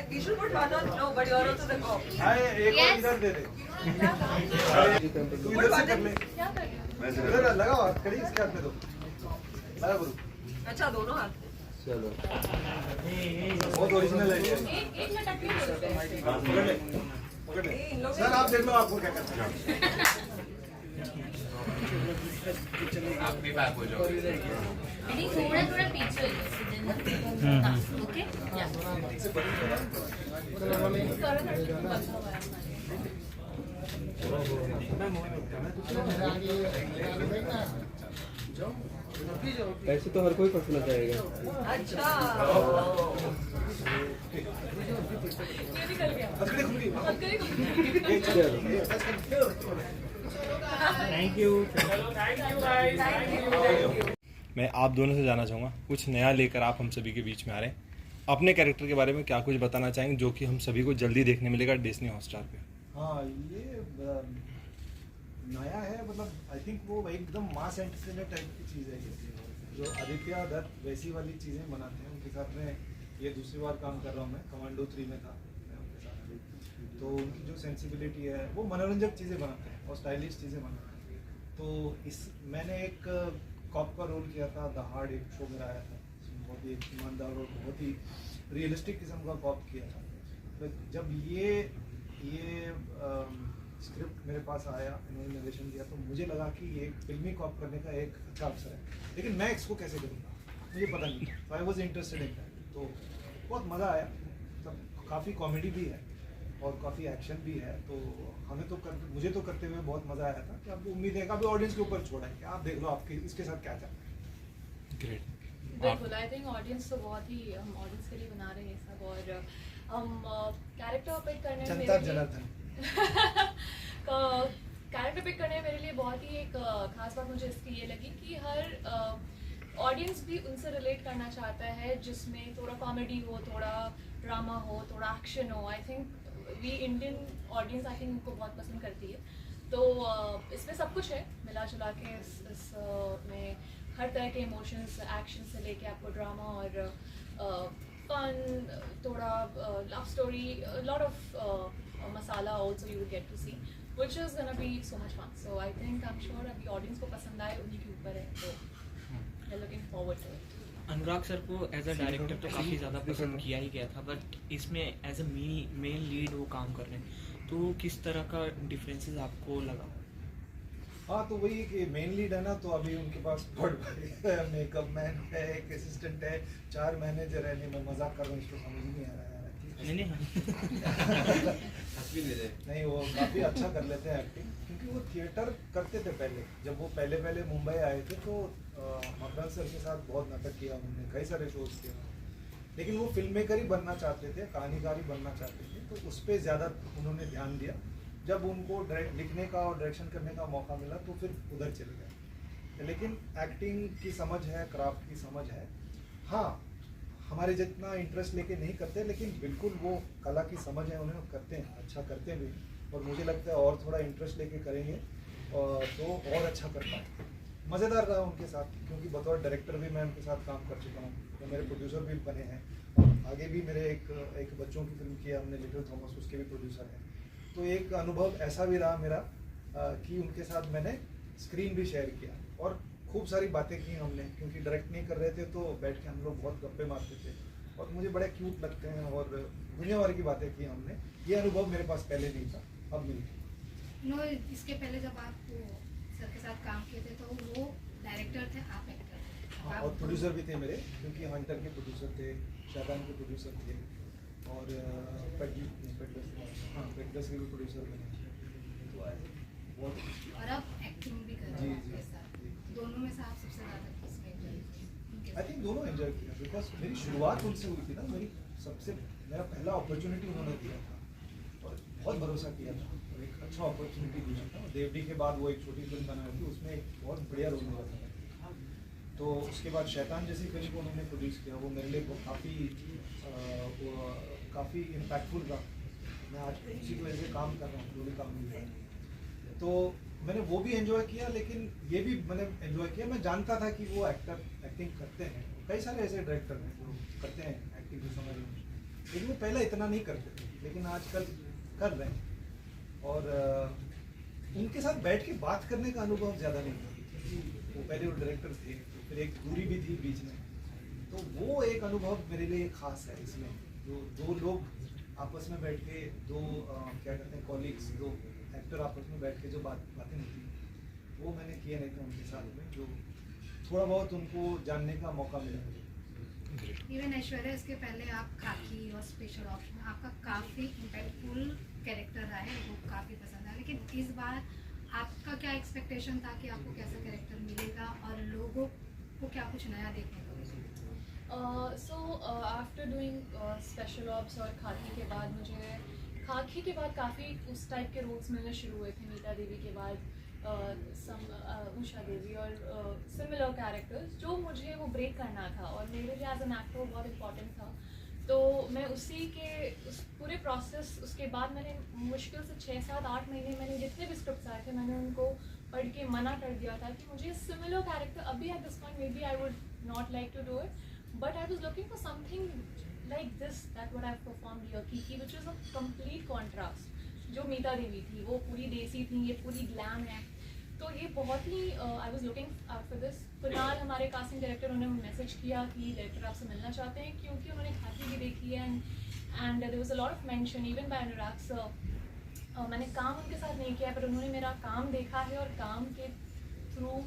We should put one on. No, but you're also the cop. एक और इधर दे दे। तू इधर से कर ले। इधर लगा हाथ करी इसके हाथ में दो। लगा गुरु। अच्छा दोनों हाथ। चलो। बहुत ओरिजिनल है ये। एक मिनट अकेले पकड़ ले। पकड़ ले। सर आप देख लो आपको क्या करना है। आप भी बैक हो जाओ। थोड़ा थोड़ा पीछे ओके ऐसे तो हर कोई पसंद जाएगा। अच्छा थैंक यू। मैं आप दोनों से जानना चाहूँगा, कुछ नया लेकर आप हम सभी के बीच में आ रहे हैं, अपने कैरेक्टर के बारे में क्या कुछ बताना चाहेंगे जो कि हम सभी को जल्दी देखने मिलेगा डिज्नी हॉटस्टार पे? हाँ ये नया है, मतलब आई थिंक वो एकदम मास एंटरटेनमेंट टाइप की चीज़ है ये, जो आदित्य दत्त वैसी वाली चीज़ें बनाते हैं। उनके साथ में ये दूसरी बार काम कर रहा हूँ मैं, कमांडो 3 में था मैं उनके साथ अभी। तो उनकी जो सेंसिबिलिटी है वो मनोरंजक चीज़ें बनाते हैं और स्टाइलिश चीज़ें बनाते हैं। तो इस मैंने एक कॉप का रोल किया था, द हार्ड एक शो मेरा आया था, बहुत ही ईमानदार और बहुत ही रियलिस्टिक किस्म का कॉप किया था। तो जब ये स्क्रिप्ट मेरे पास आया, इन्होंने निर्देशन दिया, तो मुझे लगा कि ये एक फिल्मी कॉप करने का एक अच्छा अवसर है, लेकिन मैं इसको कैसे करूँगा मुझे पता नहीं। तो I was interested in that. तो बहुत मज़ा आया, मतलब काफ़ी कॉमेडी भी है और काफ़ी एक्शन भी है। तो हमें तो मुझे तो करते हुए बहुत मज़ा आया था। कि आपको उम्मीद है कि अभी ऑडियंस के ऊपर छोड़ा है कि आप देख लो आपके इसके साथ क्या चल रहा है। ग्रेट। बिल्कुल, आई थिंक ऑडियंस तो बहुत ही हम ऑडियंस के लिए बना रहे हैं सब, और हम कैरेक्टर पिक करने में कैरेक्टर पिक करने में मेरे लिए बहुत ही एक खास बात मुझे इसकी ये लगी कि हर ऑडियंस भी उनसे रिलेट करना चाहता है, जिसमें थोड़ा कॉमेडी हो, थोड़ा ड्रामा हो, थोड़ा एक्शन हो। I think we Indian audience I think उनको बहुत पसंद करती है। तो इसमें सब कुछ है मिला जुला के, इस में हर तरह के इमोशंस, एक्शन से लेके आपको ड्रामा और फन, थोड़ा love story, lot of masala also you will get to see, which is gonna be so much fun. So I think I am sure अभी ऑडियंस को पसंद आए, उन्हीं के ऊपर है, तो we are looking forward to it. Anurag sir को एज अ डायरेक्टर तो काफ़ी ज़्यादा पसंद किया ही गया था, बट इसमें एज अ मेन लीड वो काम कर रहे हैं, तो किस तरह का डिफरेंसेस आपको लगा? हाँ, तो वही कि मेन लीड है ना, तो अभी उनके पास मेकअप मैन है, एक असिस्टेंट है, 4 मैनेजर है। नहीं, मैं मजाक कर रहा हूँ, इसको समझ नहीं आ रहा है। नहीं, वो काफ़ी अच्छा कर लेते हैं एक्टिंग, क्योंकि वो थिएटर करते थे पहले। जब वो पहले मुंबई आए थे तो मकरंद सर के साथ बहुत नाटक किया उन्होंने, कई सारे शोज किए, लेकिन वो फिल्म मेकर ही बनना चाहते थे, कहानीकार ही बनना चाहते थे। तो उस पर ज़्यादा उन्होंने ध्यान दिया। जब उनको लिखने का और डायरेक्शन करने का मौका मिला तो फिर उधर चले गए। लेकिन एक्टिंग की समझ है, क्राफ्ट की समझ है। हाँ, हमारे जितना इंटरेस्ट लेके नहीं करते, लेकिन बिल्कुल वो कला की समझ है, उन्हें करते हैं, अच्छा करते भी। और मुझे लगता है और थोड़ा इंटरेस्ट लेके करेंगे तो और अच्छा कर पाएंगे। मज़ेदार रहा उनके साथ, क्योंकि बतौर डायरेक्टर भी मैं उनके साथ काम कर चुका हूँ, तो मेरे प्रोड्यूसर भी बने हैं। और आगे भी मेरे एक बच्चों की फिल्म की हमने, लिटिल थॉमस, उसके भी प्रोड्यूसर हैं। तो एक अनुभव ऐसा भी रहा मेरा कि उनके साथ मैंने स्क्रीन भी शेयर किया और खूब सारी बातें की हमने, क्योंकि डायरेक्ट नहीं कर रहे थे तो बैठ के हम लोग बहुत गप्पे मारते थे और मुझे बड़े क्यूट लगते हैं और दुनिया भर की बातें की हमने। ये अनुभव मेरे पास पहले नहीं था, अब मिल गया। नो, इसके पहले जब आप सर के साथ काम किए थे तो वो डायरेक्टर थे, आप एक्टर थे। और प्रोड्यूसर भी थे मेरे, क्योंकि हंटर के प्रोड्यूसर थे, शादान के प्रोड्यूसर थे और पेडलर्स के भी प्रोड्यूसर बने। तो बहुत और अब एक्टिंग भी कर रहे हैं आपके साथ, दोनों में से आप सबसे ज़्यादा किसमें एंजॉय किया? आई थिंक दोनों एंजॉय किया, बिकॉज मेरी शुरुआत उनसे हुई थी ना। मेरा पहला अपॉर्चुनिटी उन्होंने दिया था और बहुत भरोसा किया था और एक अच्छा अपॉर्चुनिटी दिया था। देवडी के बाद वो एक छोटी फिल्म बनाई थी, उसमें एक बहुत बढ़िया रोल मिला था। तो उसके बाद शैतान जैसी फिल्म को उन्होंने प्रोड्यूस किया, वो मेरे लिए काफ़ी इम्पैक्टफुल रहा। मैं आज उसी की वजह से काम कर रहा हूँ, जो भी काम मिल रहा है। तो मैंने वो भी एंजॉय किया, लेकिन ये भी मैंने एंजॉय किया। मैं जानता था कि वो एक्टिंग करते हैं, कई सारे ऐसे डायरेक्टर हैं जो करते हैं एक्टिंग की समझ में। लेकिन वो पहले इतना नहीं करते थे, लेकिन आजकल कर रहे हैं। और उनके साथ बैठ के बात करने का अनुभव ज़्यादा नहीं था, क्योंकि वो पहले वो डायरेक्टर थे, तो फिर एक दूरी भी थी बीच में, तो वो एक अनुभव मेरे लिए खास है इसमें। जो दो लोग आपस में बैठ के, दो क्या कहते हैं कॉलीग्स, दो एक्टर आपस में बैठ के जो बातें होती हैं, वो मैंने किए नहीं थे उनके साथ में, जो थोड़ा बहुत उनको जानने का मौका मिला मुझे। इवन ऐश्वर्या, इसके पहले आप खाकी और स्पेशल ऑप्शन, आपका काफ़ी इम्पैक्टफुल कैरेक्टर रहा है, वो काफ़ी पसंद आया। लेकिन इस बार आपका क्या एक्सपेक्टेशन था कि आपको कैसा कैरेक्टर मिलेगा और लोगों को क्या कुछ नया देखने को मिलेगा? So after doing special ops और खाकी के बाद मुझे खाकी के बाद काफ़ी उस टाइप के रोल्स मिलने शुरू हुए थे। मीता देवी के बाद उषा देवी और सिमिलर कैरेक्टर्स, जो मुझे वो ब्रेक करना था और मेरे लिए एज एन एक्टर बहुत इम्पॉर्टेंट था। तो मैं उसी के उस पूरे प्रोसेस, उसके बाद मैंने मुश्किल से 6, 7, 8 महीने मैंने जितने भी स्क्रिप्ट्स आए थे मैंने उनको पढ़ के मना कर दिया था कि मुझे सिमिलर कैरेक्टर अभी at this point may be I would not like to do it, but I was looking for something like this that what I have performed here, Kiki which is a complete contrast. जो मीता देवी थी वो पूरी देसी थी, ये पूरी glam है, तो ये बहुत ही I was looking for this. Kunal हमारे कास्टिंग डायरेक्टर, उन्होंने मैसेज किया कि डायरेक्टर आपसे मिलना चाहते हैं, क्योंकि उन्होंने खाकी भी देखी है and there was a lot of mention even by Anurag sir. मैंने काम उनके साथ नहीं किया, पर उन्होंने मेरा काम देखा है और काम के थ्रू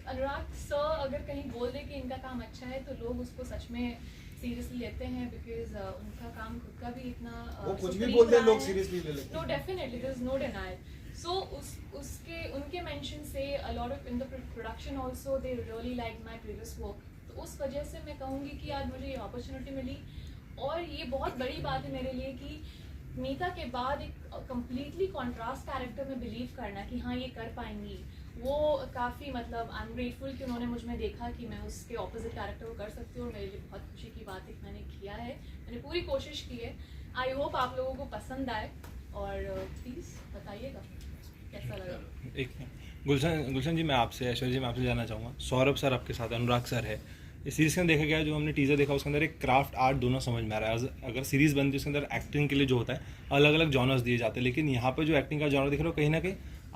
अनुराग सर अगर कहीं बोल दे कि इनका काम अच्छा है तो लोग उसको सच में सीरियसली लेते हैं, बिकॉज उनका काम खुद का भी इतना वो कुछ भी बोलते हैं लोग सीरियसली ले लेते हैं। No definitely there is no denial. So उसके उनके मेंशन से a lot of in the production also they really like my previous work, तो उस वजह से मैं कहूँगी कि आज मुझे ये अपॉर्चुनिटी मिली। और ये बहुत बड़ी बात है मेरे लिए कि मीता के बाद एक कम्प्लीटली कॉन्ट्रास्ट कैरेक्टर में बिलीव करना कि हाँ ये कर पाएंगी, वो काफ़ी मतलब आई एम ग्रेटफुल कि उन्होंने मुझ में देखा कि मैं उसके ऑपोजिट कैरेक्टर को कर सकती हूँ, और मेरे लिए बहुत खुशी की बात है कि मैंने किया है, मैंने पूरी कोशिश की है। आई होप आप लोगों को पसंद आए और प्लीज़ बताइएगा कैसा लगा। एक गुलशन जी, मैं आपसे, ऐश्वर्या जी मैं आपसे जानना चाहूँगा, सौरभ सर आपके साथ, अनुराग सर है, इस सीरीज़ के अंदर देखा गया जो हमने टीज़र देखा उसके अंदर एक क्राफ्ट आर्ट दोनों समझ में आ रहा है। अगर सीरीज़ बनती है उसके अंदर एक्टिंग के लिए जो होता है अलग अलग जॉनर्स दिए जाते हैं, लेकिन यहाँ पे जो एक्टिंग का जॉनर दिख रहा है कहीं ना कहीं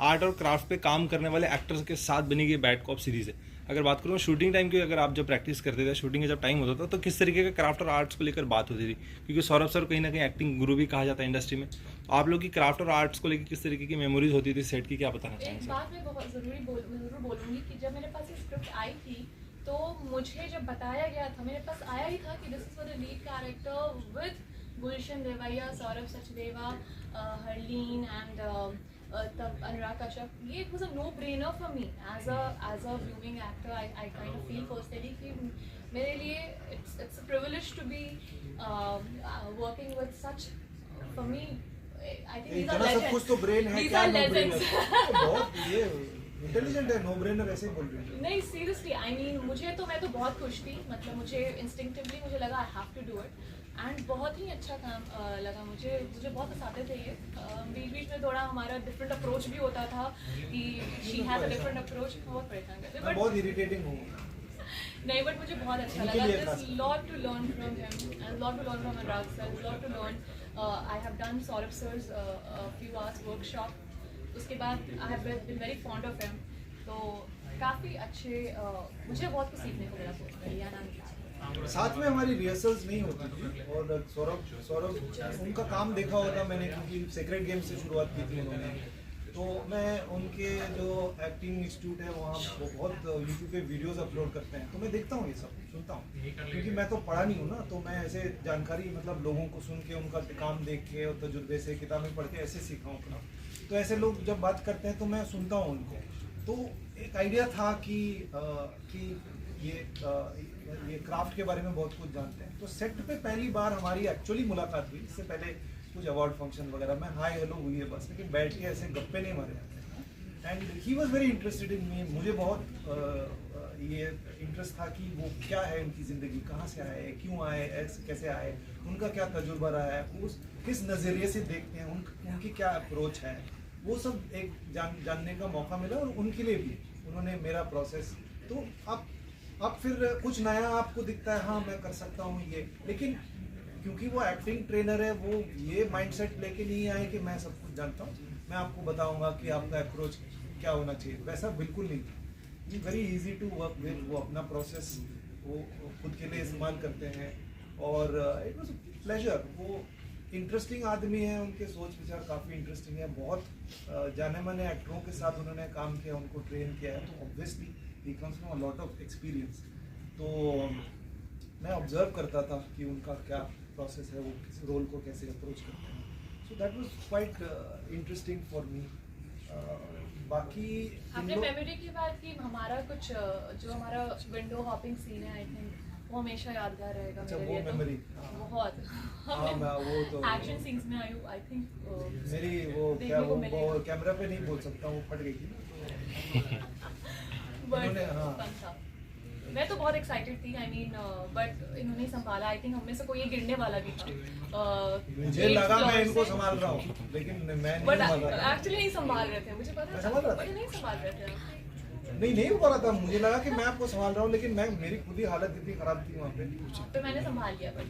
आर्ट और क्राफ्ट पे काम करने वाले एक्टर्स के साथ बनी गई बैड कॉप सीरीज़ है। अगर बात करूँ शूटिंग टाइम की, अगर आप जब प्रैक्टिस करते थे, शूटिंग का जब टाइम होता था, तो किस तरीके का क्राफ्ट और आर्ट्स को लेकर बात होती थी? क्योंकि सौरभ सर कहीं ना कहीं एक्टिंग गुरु भी कहा जाता है इंडस्ट्री में, आप लोग की क्राफ्ट और आर्ट्स को लेकर किस तरीके की मेमोरीज होती थी सेट की, क्या बताना चाहेंगे? एक बात मैं बहुत ज़रूर बोलूँगी कि जब मेरे पास ये स्क्रिप्ट आई थी तो मुझे जब बताया गया था, मेरे पास आया ही था कि this is for the lead character with Gulshan Devaiah, Saurabh Sachdeva, Harleen and तब अनुराग कश्यप। ये it was a no brainer for me as a viewing actor. I kind of feel personally कि मेरे लिए it's a privilege to be working with such, for me I think these are इतना सब कुछ तो brain है, These क्या are no brainer? legends. बहुत ये इंटेलिजेंट है, नो ब्रेनर ऐसे ही बोल रही है। नहीं सीरियसली आई मीन मैं तो बहुत खुश थी, मतलब मुझे इंस्टिंक्टिवली मुझे लगा I have to do it and बहुत ही अच्छा काम लगा मुझे बहुत पसंद आते थे ये। बीच बीच में थोड़ा हमारा डिफरेंट अप्रोच भी होता था कि she has a different approach, बहुत परेशान करते मैं बट बहुत इरिटेटिंग हूँ। नहीं, बट मुझे बहुत अच्छा इनके लगा। लिए There's खास। lot to learn from him and lot to learn from Anurag sir, lot to learn. I have done Saurabh sir's few hours workshop. उसके बाद I have been very fond of him. तो काफ़ी अच्छे मुझे बहुत कुछ सीखने को मिला सोचकर आनंद। साथ में हमारी रिहर्सल्स नहीं होती थी, और सौरभ उनका काम देखा होगा मैंने, क्योंकि सेक्रेट गेम से शुरुआत की थी उन्होंने, तो मैं उनके जो एक्टिंग इंस्टीट्यूट है वहाँ वो बहुत यूट्यूब पे वीडियोस अपलोड करते हैं, तो मैं देखता हूँ, ये सब सुनता हूँ, क्योंकि मैं तो पढ़ा नहीं हूँ ना, तो मैं ऐसे जानकारी मतलब लोगों को सुन के, उनका काम देख के और तजुर्बे से, किताबें पढ़ के ऐसे सीखा हूँ अपना। तो ऐसे लोग जब बात करते हैं तो मैं सुनता हूँ उनको, तो एक आइडिया था कि ये क्राफ्ट के बारे में बहुत कुछ जानते हैं। तो सेट पे पहली बार हमारी एक्चुअली मुलाकात हुई, इससे पहले कुछ अवार्ड फंक्शन वगैरह में हाय हेलो हुई है बस, लेकिन बैठ के ऐसे गप्पे नहीं मारे जाते। And he was very interested in me, मुझे बहुत ये इंटरेस्ट था कि वो क्या है, उनकी ज़िंदगी कहाँ से आए, क्यों आए, ऐसे कैसे आए, उनका क्या तजुर्बा रहा है, उस किस नज़रिए से देखते हैं, उनकी क्या अप्रोच है, वो सब एक जानने का मौका मिला। और उनके लिए भी उन्होंने मेरा प्रोसेस, तो अब फिर कुछ नया आपको दिखता है, हाँ मैं कर सकता हूँ ये, लेकिन क्योंकि वो एक्टिंग ट्रेनर है, वो ये माइंडसेट लेके नहीं आए कि मैं सब कुछ जानता हूँ, मैं आपको बताऊंगा कि आपका अप्रोच क्या होना चाहिए, वैसा बिल्कुल नहीं था। ये very easy to work with, वो अपना प्रोसेस वो खुद के लिए इस्तेमाल करते हैं और इट वाज प्लेजर। वो इंटरेस्टिंग आदमी है, उनके सोच विचार काफ़ी इंटरेस्टिंग है, बहुत जाने माने एक्टरों के साथ उन्होंने काम किया, उनको ट्रेन किया है, तो obviously he comes from a lot of experience. तो मैं ऑब्जर्व करता था कि उनका क्या प्रोसेस है, वो किस रोल को कैसे अप्रोच करते हैं, so that was quite interesting for me. बाकी आपने मेमोरी की बात की, हमारा कुछ जो हमारा विंडो हॉपिंग सीन है, आई थिंक वो हमेशा यादगार रहेगा अच्छा, मेरे वो लिए। मेमोरी, तो बहुत वो तो एक्शन सीन्स में आई थिंक मेरी वो क्या वो कैमरा पे नहीं बोल सकता, वो फट गई थी ना, इन्होंने, हाँ। फन था। मैं तो बहुत एक्साइटेड थी, आई मीन बट इन्होंने संभाला। आई थिंक हम में से कोई ये गिरने वाला भी था। मुझे लगा मैं इनको संभाल रहा हूँ, लेकिन मैं नहीं बट संभाल रहा। एक्चुअली नहीं संभाल रहे थे, मुझे पता था, संभाल रहा था? but नहीं संभाल रहे थे आप। नहीं हो रहा था, मुझे लगा कि मैं आपको संभाल रहा हूँ, लेकिन मैं मेरी खुद ही हालत इतनी खराब थी वहाँ पे। तो मैंने संभाल लिया, बट